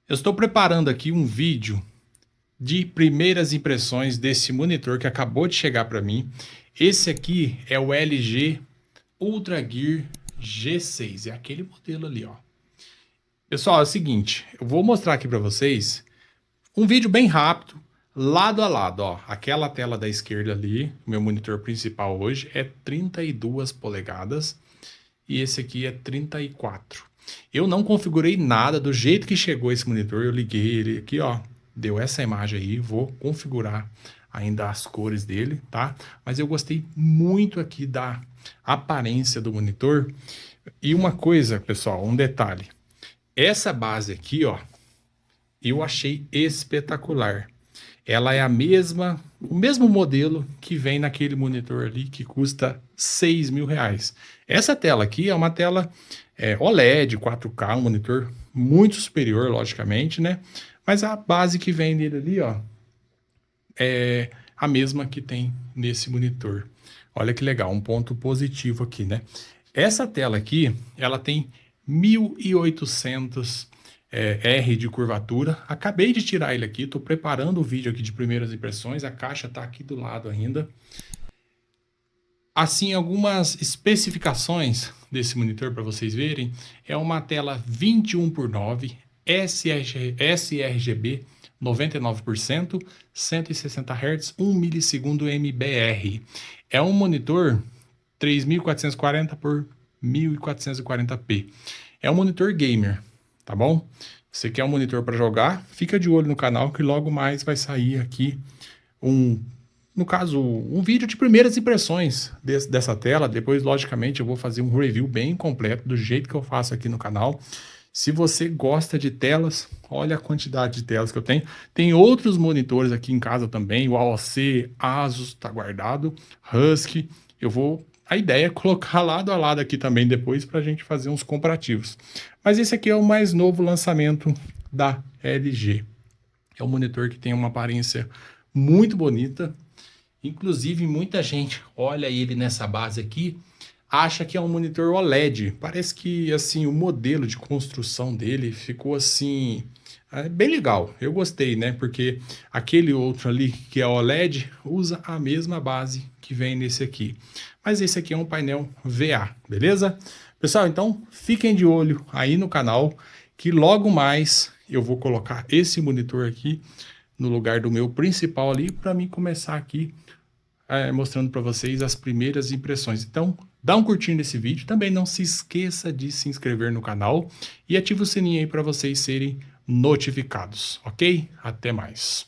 Eu estou preparando aqui um vídeo de primeiras impressões desse monitor que acabou de chegar para mim. Esse aqui é o LG Ultra Gear G6, é aquele modelo ali, ó. Pessoal, é o seguinte, eu vou mostrar aqui para vocês um vídeo bem rápido, lado a lado, ó. Aquela tela da esquerda ali, meu monitor principal hoje é 32 polegadas e esse aqui é 34. Eu não configurei nada, do jeito que chegou esse monitor, eu liguei ele aqui, ó, deu essa imagem aí, vou configurar ainda as cores dele, tá? Mas eu gostei muito aqui da aparência do monitor. E uma coisa, pessoal, um detalhe. Essa base aqui, ó, eu achei espetacular. Ela é o mesmo modelo que vem naquele monitor ali que custa R$ 6.000. Essa tela aqui é uma tela OLED 4K, um monitor muito superior, logicamente, né? Mas a base que vem nele ali, ó, é a mesma que tem nesse monitor. Olha que legal, um ponto positivo aqui, né? Essa tela aqui, ela tem 1800 R de curvatura. Acabei de tirar ele aqui, estou preparando o vídeo aqui de primeiras impressões. A caixa está aqui do lado ainda. Assim, algumas especificações desse monitor para vocês verem. É uma tela 21:9, sRGB 99%, 160 Hz, 1 milissegundo MBR. É um monitor 3440 por 1440p. É um monitor gamer, tá bom? Você quer um monitor para jogar? Fica de olho no canal que logo mais vai sair aqui no caso, um vídeo de primeiras impressões dessa tela. Depois, logicamente, eu vou fazer um review bem completo do jeito que eu faço aqui no canal. Se você gosta de telas, olha a quantidade de telas que eu tenho. Tem outros monitores aqui em casa também, o AOC, Asus, tá guardado, Husky. A ideia é colocar lado a lado aqui também depois para a gente fazer uns comparativos. Mas esse aqui é o mais novo lançamento da LG. É um monitor que tem uma aparência muito bonita. Inclusive, muita gente olha ele nessa base aqui, acha que é um monitor OLED. Parece que assim o modelo de construção dele ficou assim bem legal. Eu gostei, né? Porque aquele outro ali que é OLED usa a mesma base que vem nesse aqui. Mas esse aqui é um painel VA, beleza? Pessoal, então fiquem de olho aí no canal que logo mais eu vou colocar esse monitor aqui no lugar do meu principal ali para mim começar aqui mostrando para vocês as primeiras impressões. Então, dá um curtir nesse vídeo. Também não se esqueça de se inscrever no canal e ativa o sininho aí para vocês serem notificados, ok? Até mais.